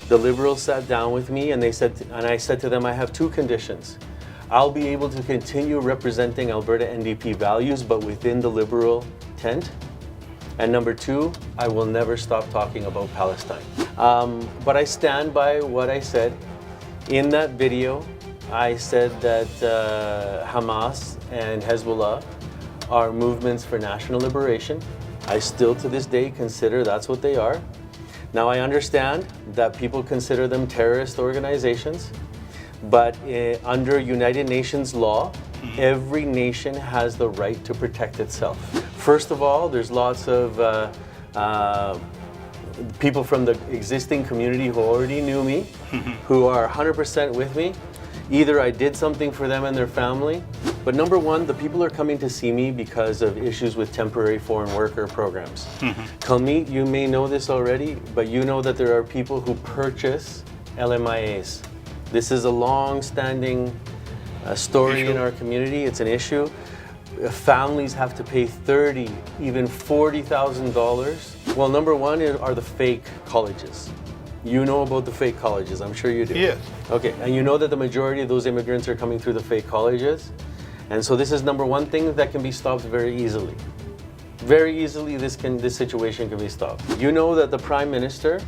The Liberals sat down with me and I said to them, I have two conditions. I'll be able to continue representing Alberta NDP values, but within the Liberal tent. And number two, I will never stop talking about Palestine. But I stand by what I said. In that video, I said that Hamas and Hezbollah are movements for national liberation. I still to this day consider that's what they are. Now I understand that people consider them terrorist organizations, but under United Nations law, every nation has the right to protect itself. First of all, there's lots of people from the existing community who already knew me, who are 100% with me. Either I did something for them and their family, but number one, the people are coming to see me because of issues with temporary foreign worker programs. Kalmeet, you may know this already, but you know that there are people who purchase LMIAs. This is a long-standing story in our community. It's an issue. Families have to pay $30,000, even $40,000. Well, number one are the fake colleges. You know about the fake colleges, I'm sure you do. Yes. Okay, and you know that the majority of those immigrants are coming through the fake colleges. And so this is number one thing that can be stopped very easily. Very easily, this situation can be stopped. You know that the Prime Minister,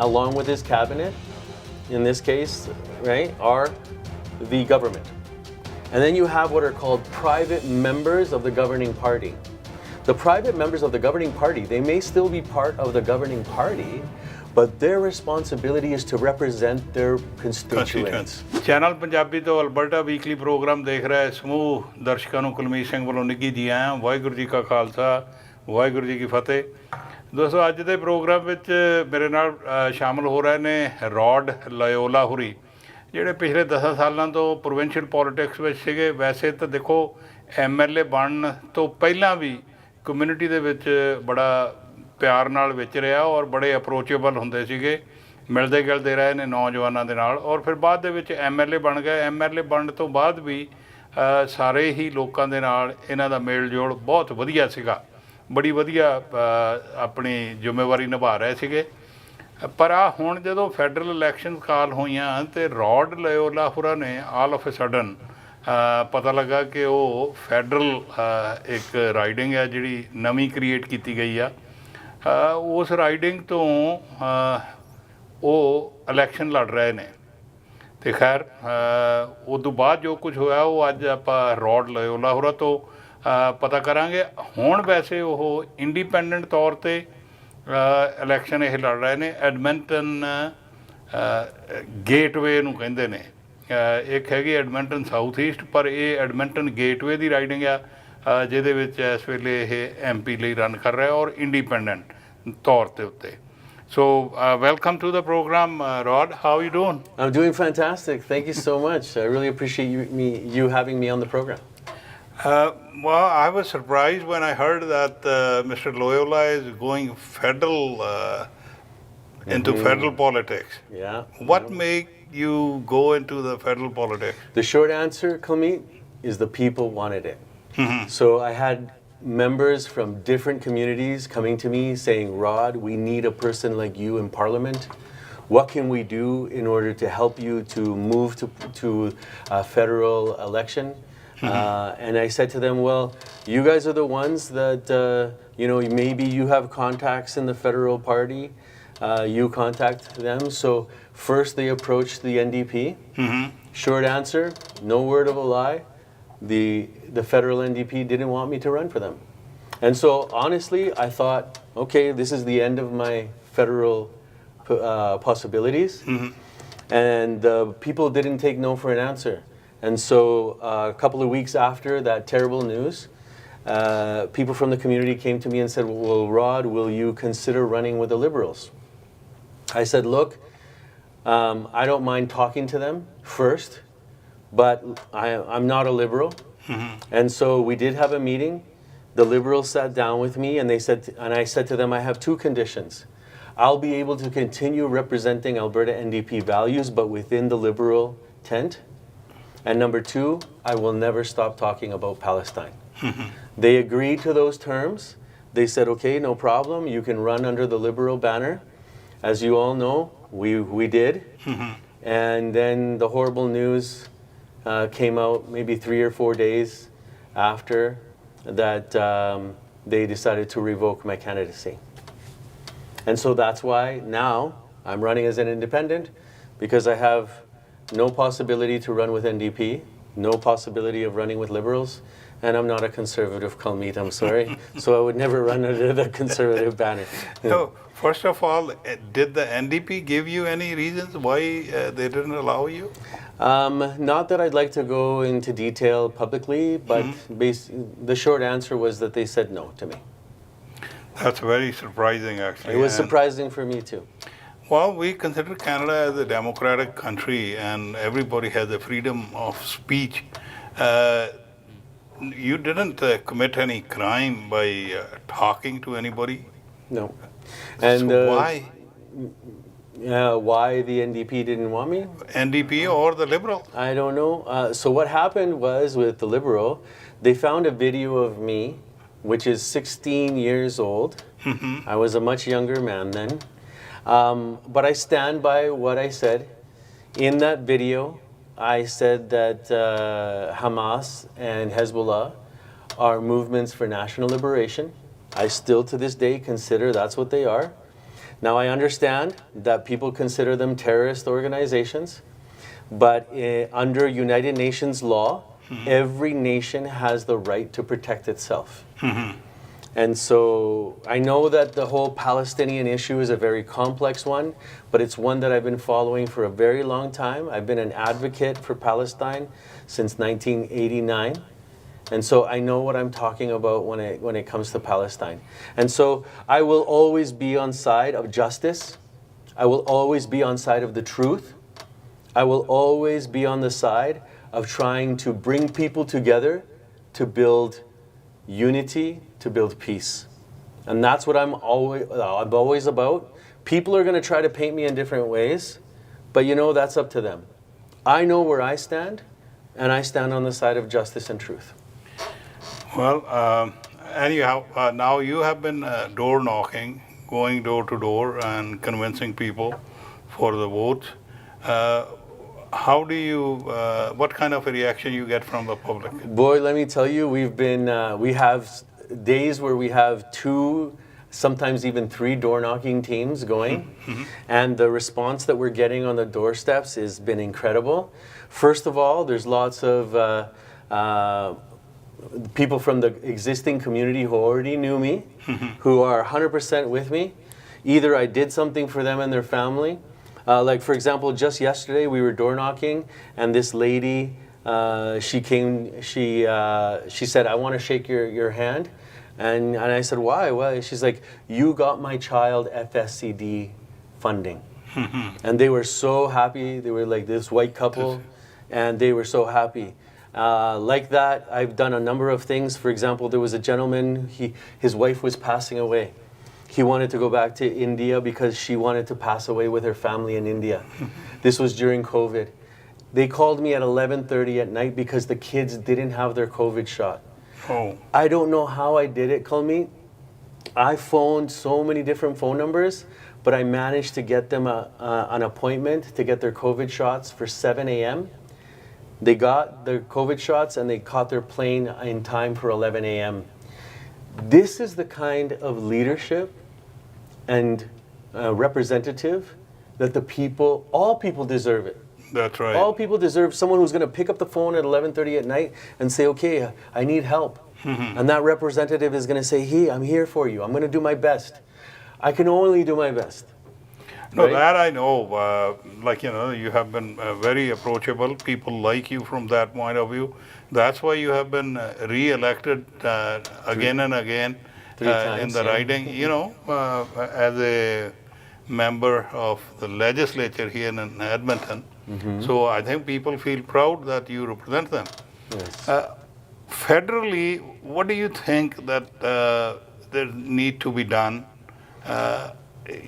along with his cabinet, in this case, right, are the government. And then you have what are called private members of the governing party. The private members of the governing party, they may still be part of the governing party, but their responsibility is to represent their constituents. Channel Punjabi ਤੋਂ Alberta weekly programme ਦੇਖ ਰਿਹਾ ਸਮੂਹ ਦਰਸ਼ਕਾਂ ਨੂੰ ਕੁਲਮੀਤ ਸਿੰਘ ਵੱਲੋਂ ਨਿੱਘੀ ਜੀ ਆਇਆਂ। ਵਾਹਿਗੁਰੂ ਜੀ ਕਾ ਖਾਲਸਾ, ਵਾਹਿਗੁਰੂ ਜੀ ਕੀ ਫਤਿਹ। ਦੋਸਤੋ, ਅੱਜ ਦੇ ਪ੍ਰੋਗਰਾਮ ਵਿੱਚ ਮੇਰੇ ਨਾਲ ਸ਼ਾਮਲ ਹੋ ਰਹੇ ਨੇ ਰੌਡ ਲਾਇਓਲਾ ਹੁਰੀ, ਜਿਹੜੇ ਪਿਛਲੇ 10 ਸਾਲਾਂ ਤੋਂ ਪ੍ਰੋਵਿੰਸ਼ੀਅਲ ਪੋਲੀਟਿਕਸ ਵਿੱਚ ਸੀਗੇ। ਵੈਸੇ ਤਾਂ ਦੇਖੋ MLA ਬਣਨ ਤੋਂ ਪਹਿਲਾਂ ਵੀ ਕਮਿਊਨਿਟੀ ਦੇ ਵਿੱਚ ਬੜਾ ਪਿਆਰ ਨਾਲ ਵਿਚ ਰਿਹਾ ਔਰ ਬੜੇ ਅਪਰੋਚੇਬਲ ਹੁੰਦੇ ਸੀਗੇ, ਮਿਲਦੇ ਗਿਲਦੇ ਰਹੇ ਨੇ ਨੌਜਵਾਨਾਂ ਦੇ ਨਾਲ। ਔਰ ਫਿਰ ਬਾਅਦ ਦੇ ਵਿੱਚ MLA ਬਣ ਗਏ। MLA ਬਣਨ ਤੋਂ ਬਾਅਦ ਵੀ ਸਾਰੇ ਹੀ ਲੋਕਾਂ ਦੇ ਨਾਲ ਇਹਨਾਂ ਦਾ ਮੇਲ ਜੋਲ ਬਹੁਤ ਵਧੀਆ ਸੀਗਾ, ਬੜੀ ਵਧੀਆ ਆਪਣੀ ਜ਼ਿੰਮੇਵਾਰੀ ਨਿਭਾ ਰਹੇ ਸੀਗੇ। ਪਰ ਆ ਹੁਣ ਜਦੋਂ ਫੈਡਰਲ ਇਲੈਕਸ਼ਨ ਕਾਲ ਹੋਈਆਂ ਅਤੇ ਰੌਡ ਲਾਇਓਲਾ ਹੋਰਾਂ ਨੇ ਆਲ ਆਫ ਏ ਸਡਨ ਪਤਾ ਲੱਗਾ ਕਿ ਉਹ ਫੈਡਰਲ ਇੱਕ ਰਾਈਡਿੰਗ ਹੈ ਜਿਹੜੀ ਨਵੀਂ ਕ੍ਰੀਏਟ ਕੀਤੀ ਗਈ ਆ, ਉਸ ਰਾਈਡਿੰਗ ਤੋਂ ਉਹ ਇਲੈਕਸ਼ਨ ਲੜ ਰਹੇ ਨੇ। ਅਤੇ ਖੈਰ ਉਸ ਤੋਂ ਬਾਅਦ ਜੋ ਕੁਝ ਹੋਇਆ ਉਹ ਅੱਜ ਆਪਾਂ ਰੌਡ ਲਾਇਓਲਾ ਹੋਰਾਂ ਤੋਂ ਪਤਾ ਕਰਾਂਗੇ। ਹੁਣ ਵੈਸੇ ਉਹ ਇੰਡੀਪੈਂਡੈਂਟ ਤੌਰ 'ਤੇ ਇਲੈਕਸ਼ਨ ਇਹ ਲੜ ਰਹੇ ਨੇ। ਐਡਮਿੰਟਨ ਗੇਟਵੇ ਨੂੰ ਕਹਿੰਦੇ ਨੇ, ਇੱਕ ਹੈਗੀ ਐਡਮਿੰਟਨ ਸਾਊਥ ਈਸਟ, ਪਰ ਇਹ ਐਡਮਿੰਟਨ ਗੇਟਵੇ ਦੀ ਰਾਈਡਿੰਗ ਆ, ਜਿਹਦੇ ਵਿੱਚ ਇਸ ਵੇਲੇ ਇਹ MP ਲਈ ਰਨ ਕਰ ਰਿਹਾ ਔਰ ਇੰਡੀਪੈਂਡੈਂਟ ਤੌਰ ਦੇ ਉੱਤੇ। So welcome to the program, Rod. How are you doing? I'm doing fantastic. Thank you so much. I really appreciate you having me on the program. Well, I was surprised when I heard that Mr. Loyola is going federal into federal politics. Yeah. What made you go into the federal politics? The short answer, Kalmeet, is the people wanted it. So I had members from different communities coming to me saying, Rod, we need a person like you in Parliament. What can we do in order to help you to move to a federal election? And I said to them, well, you guys are the ones that, maybe you have contacts in the federal party. You contact them. So first they approached the NDP. Short answer, no word of a lie. The federal NDP didn't want me to run for them. And so honestly, I thought, okay, this is the end of my federal possibilities. And people didn't take no for an answer. And so a couple of weeks after that terrible news, people from the community came to me and said, well, Rod, will you consider running with the Liberals? I said, look, I don't mind talking to them first, but I'm not a Liberal. And so we did have a meeting. The Liberals sat down with me and I said to them, I have two conditions. I'll be able to continue representing Alberta NDP values, but within the Liberal tent. And number two, I will never stop talking about Palestine. They agreed to those terms. They said, okay, no problem. You can run under the Liberal banner. As you all know, we did. And then the horrible news came out maybe 3 or 4 days after that they decided to revoke my candidacy. And so that's why now I'm running as an independent, because I have no possibility to run with NDP, no possibility of running with Liberals, and I'm not a conservative, Kalmeet, I'm sorry. So I would never run under the conservative banner. So, first of all, did the NDP give you any reasons why they didn't allow you? Not that I'd like to go into detail publicly, but the short answer was that they said no to me. That's very surprising, actually. It was surprising for me too. Well, we consider Canada as a democratic country, and everybody has the freedom of speech. You didn't commit any crime by talking to anybody? No. And so why? Why the NDP didn't want me? NDP or the Liberal? I don't know. So what happened was with the Liberal, they found a video of me, which is 16 years old. I was a much younger man then. But I stand by what I said. In that video, I said that Hamas and Hezbollah are movements for national liberation. I still to this day consider that's what they are. Now I understand that people consider them terrorist organizations, but under United Nations law, every nation has the right to protect itself. And so I know that the whole Palestinian issue is a very complex one, but it's one that I've been following for a very long time. I've been an advocate for Palestine since 1989. And so I know what I'm talking about when it comes to Palestine. And so I will always be on side of justice. I will always be on side of the truth. I will always be on the side of trying to bring people together to build unity, to build peace. And that's what I'm always about. People are going to try to paint me in different ways, but you know, that's up to them. I know where I stand, and I stand on the side of justice and truth. Well, anyhow, now you have been door knocking, going door to door and convincing people for the vote. How do you, what kind of a reaction you get from the public? Boy, let me tell you, we have days where we have 2, sometimes even 3 door knocking teams going. And the response that we're getting on the doorsteps has been incredible. First of all, there's lots of people from the existing community who already knew me, who are 100% with me. Either I did something for them and their family. Like for example, just yesterday we were door knocking, and this lady, she came. She said, "I want to shake your hand," and I said, "Why?" Well, she's like, "You got my child FSCD funding," and they were so happy. They were like this white couple, and they were so happy. Like that, I've done a number of things. For example, there was a gentleman. His wife was passing away. He wanted to go back to India because she wanted to pass away with her family in India. This was during COVID. They called me at 11:30 at night because the kids didn't have their COVID shot. Oh. I don't know how I did it, Kalmeet. I phoned so many different phone numbers, but I managed to get them an appointment to get their COVID shots for 7 a.m. They got their COVID shots and they caught their plane in time for 11 a.m. This is the kind of leadership and representative that all people deserve it. That's right. All people deserve someone who's going to pick up the phone at 11:30 at night and say, "Okay, I need help." And that representative is going to say, "Hey, I'm here for you. I'm going to do my best. I can only do my best." No, Right? that I know. Like, you know, you have been very approachable. People like you from that point of view. That's why you have been re-elected again and again times, in the riding, you know, as a member of the legislature here in Edmonton. So I think people feel proud that you represent them. Yes. Federally, what do you think that there need to be done?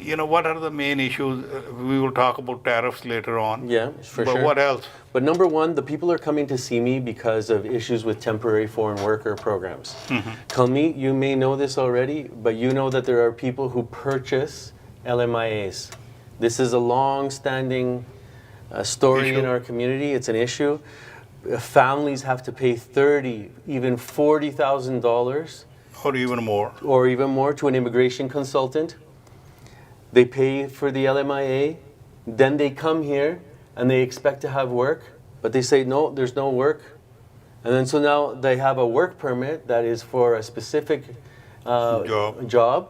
You know, what are the main issues? We will talk about tariffs later on. Yeah, for but sure. What else? But number one, the people are coming to see me because of issues with temporary foreign worker programs. Kalmeet, you may know this already, but you know that there are people who purchase LMIAs. This is a long-standing story Issue. in our community. It's an issue. Families have to pay $30,000, even $40,000 Or even more. or even more to an immigration consultant. They pay for the LMIA, then they come here and they expect to have work, but they say, no, there's no work. And then so now they have a work permit that is for a specific job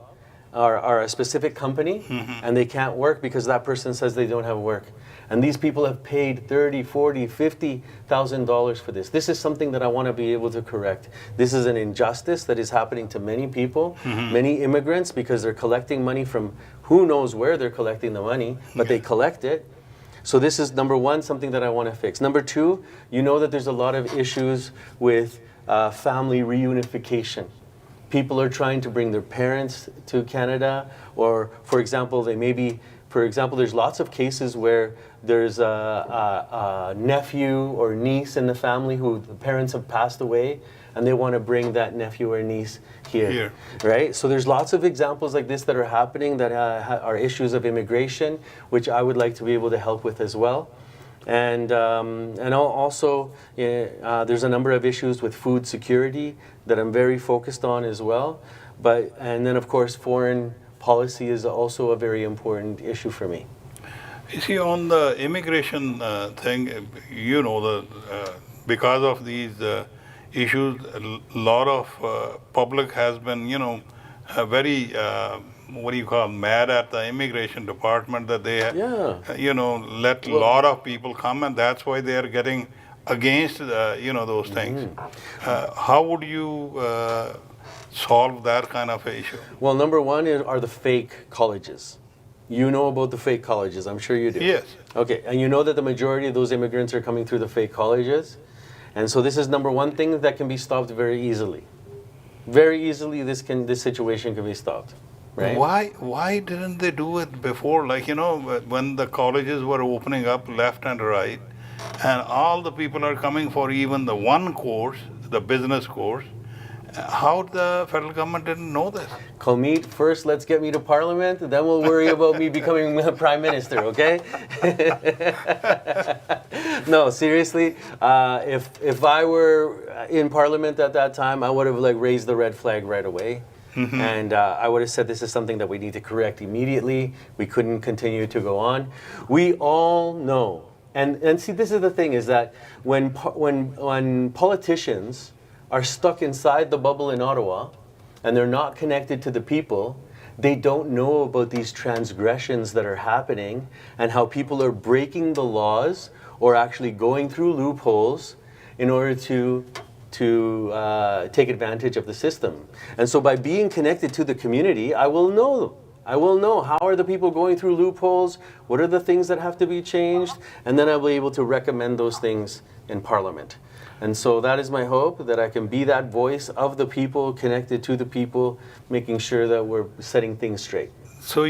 or a specific company, and they can't work because that person says they don't have work. And these people have paid $30,000, $40,000, $50,000 for this. This is something that I want to be able to correct. This is an injustice that is happening to many people, many immigrants, because they're collecting money from who knows where they're collecting the money, but they collect it. So this is number one, something that I want to fix. Number two, you know that there's a lot of issues with family reunification. People are trying to bring their parents to Canada, or for example, there's lots of cases where there's a nephew or niece in the family who the parents have passed away, and they want to bring that nephew or niece here, right? So there's lots of examples like this that are happening that are issues of immigration, which I would like to be able to help with as well. And also, there's a number of issues with food security that I'm very focused on as well. And then, of course, foreign policy is also a very important issue for me. You see, on the immigration thing, you know, because of these issues, a lot of public has been, very mad at the immigration department that they let a lot of people come, and that's why they are getting against those things. How would you solve that kind of issue? Well, number one are the fake colleges. You know about the fake colleges, I'm sure you do. Yes. Okay, and you know that the majority of those immigrants are coming through the fake colleges. And so this is number one thing that can be stopped very easily. Very easily, this situation can be stopped. Right? Why didn't they do it before? Like, when the colleges were opening up left and right, and all the people are coming for even the one course, the business course, how the federal government didn't know this? Kalmeet, first let's get me to Parliament, then we'll worry about me becoming Prime Minister, okay? No, seriously, if I were in Parliament at that time, I would have raised the red flag right away. And I would have said this is something that we need to correct immediately. We couldn't continue to go on. We all know, and see, this is the thing, is that when politicians are stuck inside the bubble in Ottawa and they're not connected to the people, they don't know about these transgressions that are happening and how people are breaking the laws or actually going through loopholes in order to take advantage of the system. And so by being connected to the community, I will know how are the people going through loopholes, what are the things that have to be changed, and then I'll be able to recommend those things in Parliament. And so that is my hope, that I can be that voice of the people, connected to the people, making sure that we're setting things straight. So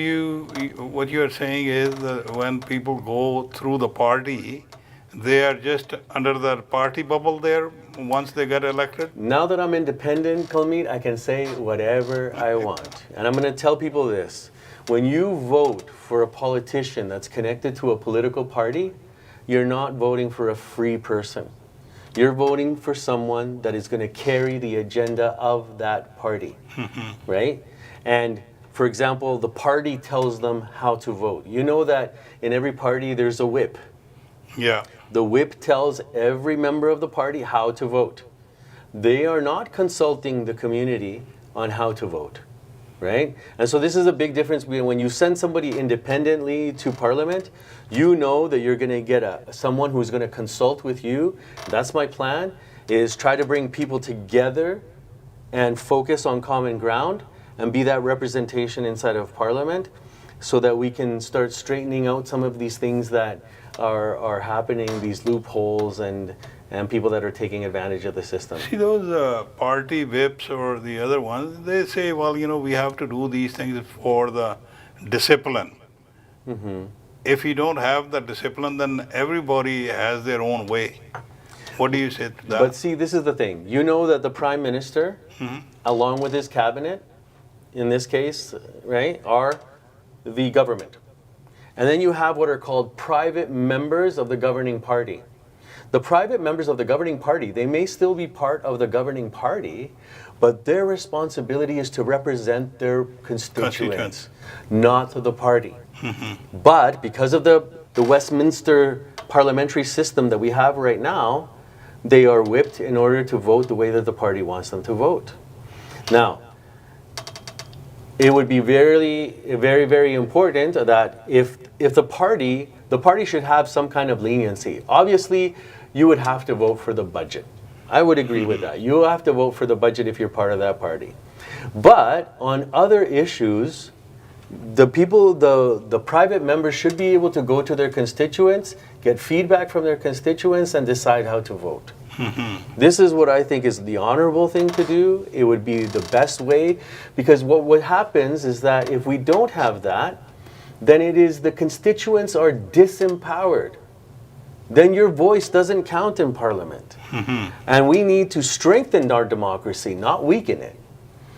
what you are saying is that when people go through the party, they are just under the party bubble there once they get elected? Now that I'm independent, Kalmeet, I can say whatever I want. And I'm going to tell people this. When you vote for a politician that's connected to a political party, you're not voting for a free person. You're voting for someone that is going to carry the agenda of that party, right? And for example, the party tells them how to vote. You know that in every party there's a whip. Yeah. The whip tells every member of the party how to vote. They are not consulting the community on how to vote, right? And so this is a big difference between when you send somebody independently to Parliament, you know that you're going to get someone who's going to consult with you. That's my plan, is try to bring people together and focus on common ground and be that representation inside of Parliament so that we can start straightening out some of these things that are happening, these loopholes and people that are taking advantage of the system. See, those party whips or the other ones, they say, well, we have to do these things for the discipline. If you don't have the discipline, then everybody has their own way. What do you say to that? But see, this is the thing. You know that the Prime Minister, along with his cabinet, in this case, right, are the government. And then you have what are called private members of the governing party. The private members of the governing party, they may still be part of the governing party, but their responsibility is to represent their constituents, not the party. But because of the Westminster parliamentary system that we have right now, they are whipped in order to vote the way that the party wants them to vote. Now, it would be very, very, very important that if the party should have some kind of leniency. Obviously, you would have to vote for the budget. I would agree with that. You have to vote for the budget if you're part of that party. But on other issues, the private members should be able to go to their constituents, get feedback from their constituents, and decide how to vote. This is what I think is the honorable thing to do. It would be the best way, because what happens is that if we don't have that, then it is the constituents are disempowered. Then your voice doesn't count in Parliament. And we need to strengthen our democracy, not weaken it.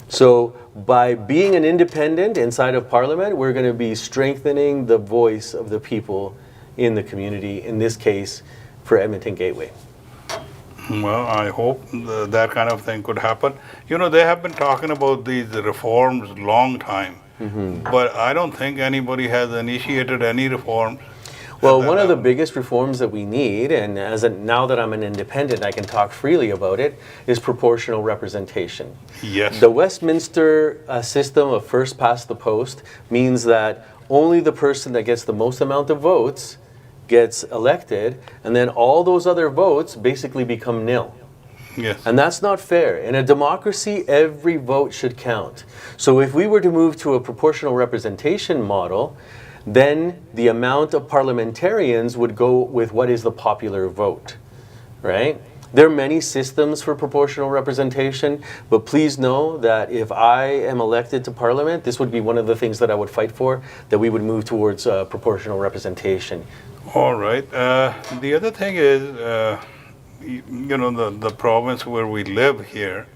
So by being an independent inside of Parliament, we're going to be strengthening the voice of the people in the community, in this case, for Edmonton Gateway. Well, I hope that kind of thing could happen. You know, they have been talking about these reforms long time, but I don't think anybody has initiated any reforms. Well, one of the biggest reforms that we need, and now that I'm an independent, I can talk freely about it, is proportional representation. Yes. The Westminster system of first past the post means that only the person that gets the most amount of votes gets elected, and then all those other votes basically become nil. Yes. And that's not fair. In a democracy, every vote should count. So if we were to move to a proportional representation model, then the amount of parliamentarians would go with what is the popular vote, right? There are many systems for proportional representation, but please know that if I am elected to Parliament, this would be one of the things that I would fight for, that we would move towards proportional representation. All right. The other thing is, you know, the province where we live here,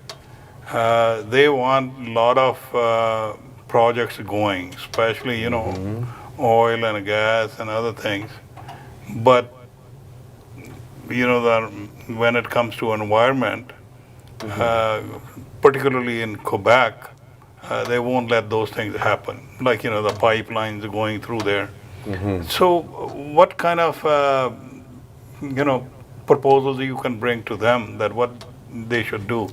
they want a lot of projects going, especially, you know, oil and gas and other things. But, you know, that when it comes to environment, particularly in Quebec, they won't let those things happen. Like, you know, the pipelines going through there. So what kind of, you know, proposals you can bring to them that what they should do?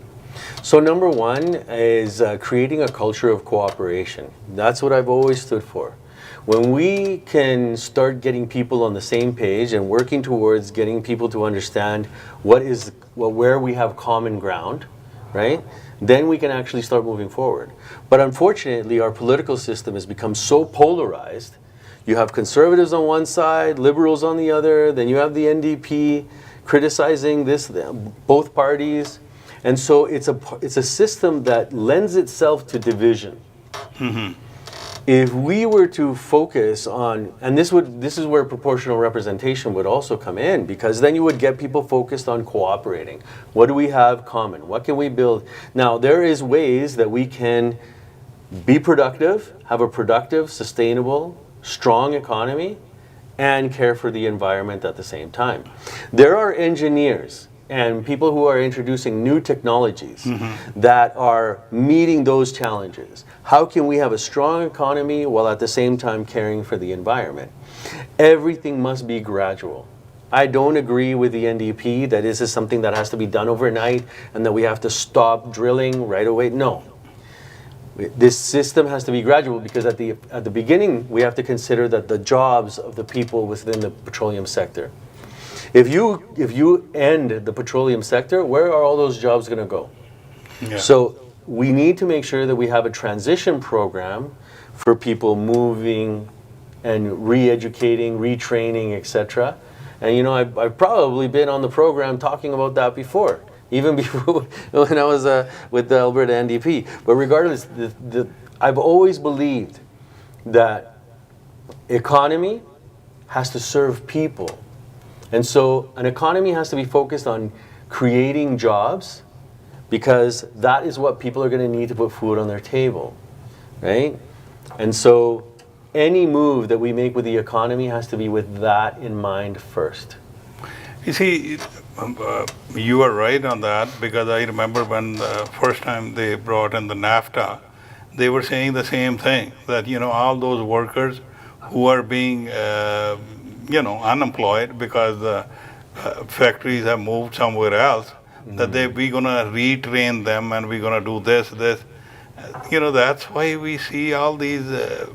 So number one is creating a culture of cooperation. That's what I've always stood for. When we can start getting people on the same page and working towards getting people to understand where we have common ground, right? Then we can actually start moving forward. But unfortunately, our political system has become so polarized. You have conservatives on one side, liberals on the other, then you have the NDP criticizing both parties. And so it's a system that lends itself to division. If we were to focus on, and this is where proportional representation would also come in, because then you would get people focused on cooperating. What do we have common? What can we build? Now, there is ways that we can be productive, have a productive, sustainable, strong economy, and care for the environment at the same time. There are engineers and people who are introducing new technologies that are meeting those challenges. How can we have a strong economy while at the same time caring for the environment? Everything must be gradual. I don't agree with the NDP that this is something that has to be done overnight and that we have to stop drilling right away. No. This system has to be gradual because at the beginning we have to consider that the jobs of the people within the petroleum sector. If you end the petroleum sector, where are all those jobs going to go? Yeah. So we need to make sure that we have a transition program for people moving and re-educating, retraining, etc. And you know, I've probably been on the program talking about that before, even before when I was with the Alberta NDP. But regardless, I've always believed that economy has to serve people. And so an economy has to be focused on creating jobs because that is what people are going to need to put food on their table, right? And so any move that we make with the economy has to be with that in mind first. You see, you are right on that, because I remember when the first time they brought in the NAFTA, they were saying the same thing, that, all those workers who are being, unemployed because the factories have moved somewhere else, that we're going to retrain them and we're going to do this. That's why we see all these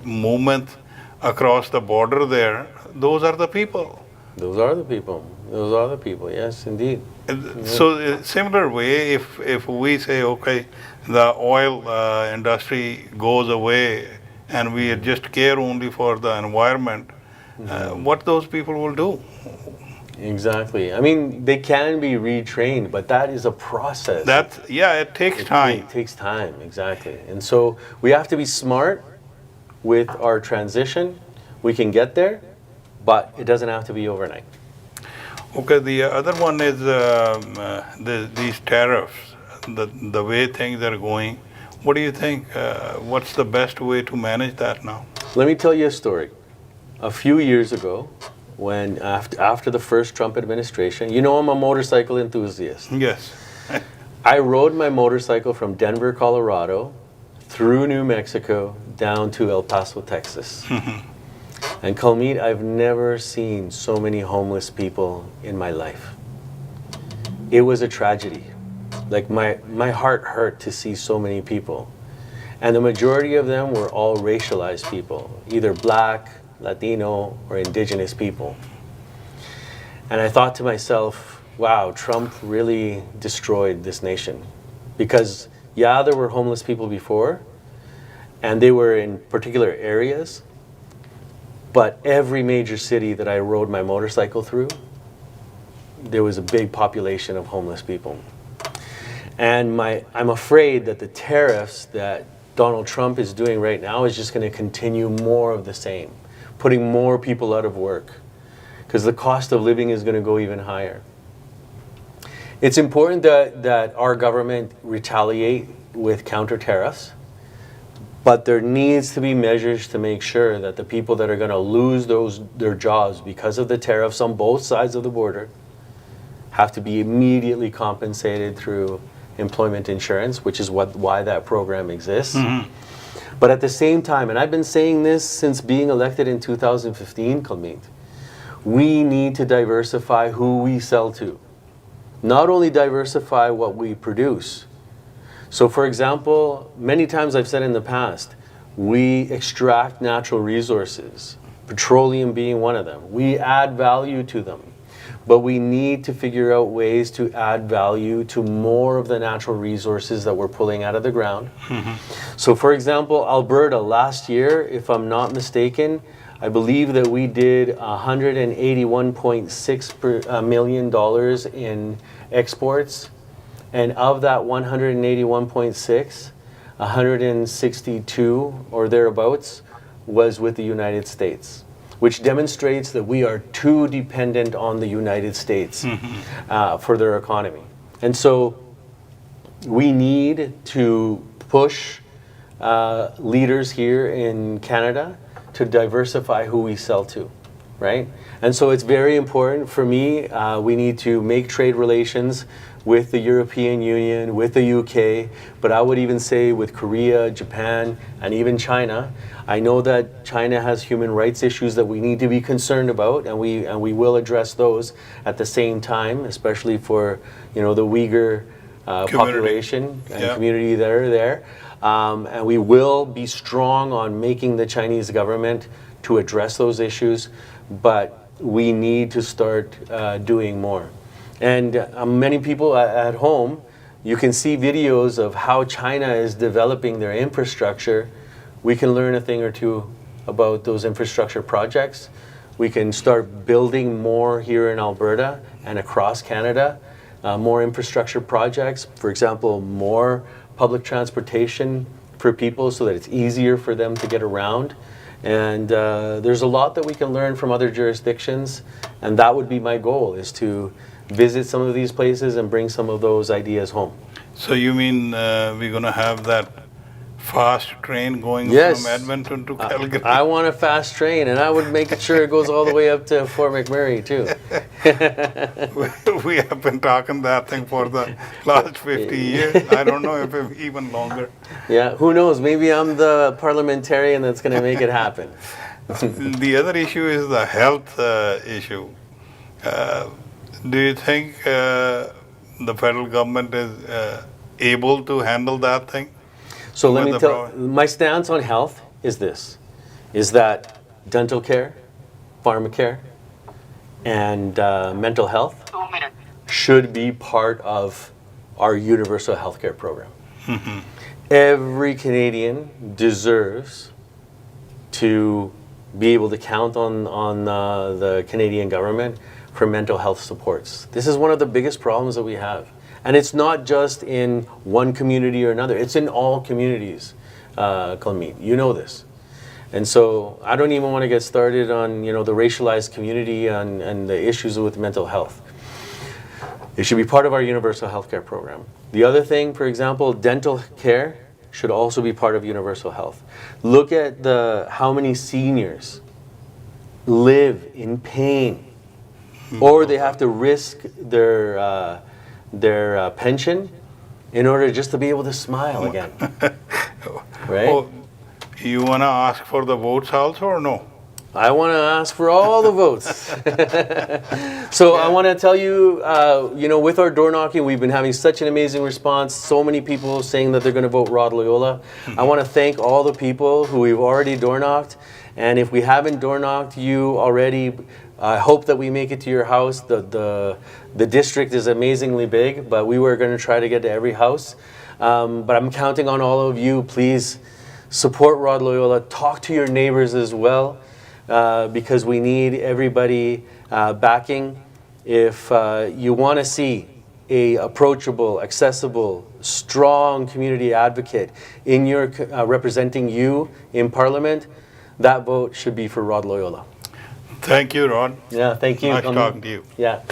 movements across the border there. Those are the people. Those are the people. Those are the people. Yes, indeed. So, similar way, if we say, okay, the oil industry goes away and we just care only for the environment, what those people will do? Exactly. I mean, they can be retrained, but that is a process. It takes time. It takes time, exactly. And so we have to be smart with our transition. We can get there, but it doesn't have to be overnight. Okay, the other one is these tariffs, the way things are going. What do you think? What's the best way to manage that now? Let me tell you a story. A few years ago, when after the first Trump administration, I'm a motorcycle enthusiast. Yes. I rode my motorcycle from Denver, Colorado, through New Mexico, down to El Paso, Texas. And Kalmeet, I've never seen so many homeless people in my life. It was a tragedy. Like my heart hurt to see so many people. And the majority of them were all racialized people, either black, Latino, or indigenous people. And I thought to myself, wow, Trump really destroyed this nation. Because there were homeless people before, and they were in particular areas, but every major city that I rode my motorcycle through, there was a big population of homeless people. And I'm afraid that the tariffs that Donald Trump is doing right now is just going to continue more of the same, putting more people out of work, because the cost of living is going to go even higher. It's important that our government retaliate with counter tariffs, but there needs to be measures to make sure that the people that are going to lose their jobs because of the tariffs on both sides of the border have to be immediately compensated through employment insurance, which is why that program exists. But at the same time, and I've been saying this since being elected in 2015, Kalmeet, we need to diversify who we sell to. Not only diversify what we produce. So for example, many times I've said in the past, we extract natural resources, petroleum being one of them. We add value to them. But we need to figure out ways to add value to more of the natural resources that we're pulling out of the ground. So for example, Alberta last year, if I'm not mistaken, I believe that we did $181.6 million in exports. And of that 181.6, 162 or thereabouts was with the United States, which demonstrates that we are too dependent on the United States for their economy. And so we need to push leaders here in Canada to diversify who we sell to, right? And so it's very important for me, we need to make trade relations with the European Union, with the UK, but I would even say with Korea, Japan, and even China. I know that China has human rights issues that we need to be concerned about, and we will address those at the same time, especially for the Uyghur population and community that are there. And we will be strong on making the Chinese government to address those issues, but we need to start doing more. And many people at home, you can see videos of how China is developing their infrastructure. We can learn a thing or two about those infrastructure projects. We can start building more here in Alberta and across Canada, more infrastructure projects. For example, more public transportation for people so that it's easier for them to get around. And there's a lot that we can learn from other jurisdictions, and that would be my goal, is to visit some of these places and bring some of those ideas home. So you mean we're going to have that fast train going Yes. from Edmonton to Calgary. I want a fast train, and I would make sure it goes all the way up to Fort McMurray too. We have been talking that thing for the last 50 years. I don't know if it's even longer. Yeah, who knows? Maybe I'm the parliamentarian that's going to make it happen. The other issue is the health issue. Do you think the federal government is able to handle that thing? So let With me the tell, my stance on health is this, is that dental care, pharmacare, and mental health should be part of our universal healthcare program. Every Canadian deserves to be able to count on the Canadian government for mental health supports. This is one of the biggest problems that we have. And it's not just in one community or another, it's in all communities, Kalmeet. You know this. And so I don't even want to get started on the racialized community and the issues with mental health. It should be part of our universal healthcare program. The other thing, for example, dental care should also be part of universal health. Look at how many seniors live in pain, or they have to risk their pension in order just to be able to smile again. Right? Oh, you want to ask for the votes also or no? I want to ask for all the votes. So I want to tell you, with our door knocking, we've been having such an amazing response. So many people saying that they're going to vote Rod Loyola. I want to thank all the people who we've already door knocked. And if we haven't door knocked you already, I hope that we make it to your house. The district is amazingly big, but we were going to try to get to every house. But I'm counting on all of you. Please support Rod Loyola. Talk to your neighbors as well, because we need everybody backing. If you want to see a approachable, accessible, strong community advocate in your representing you in Parliament, that vote should be for Rod Loyola. Thank you, Rod. Yeah, thank you. Nice talking to you. Yeah.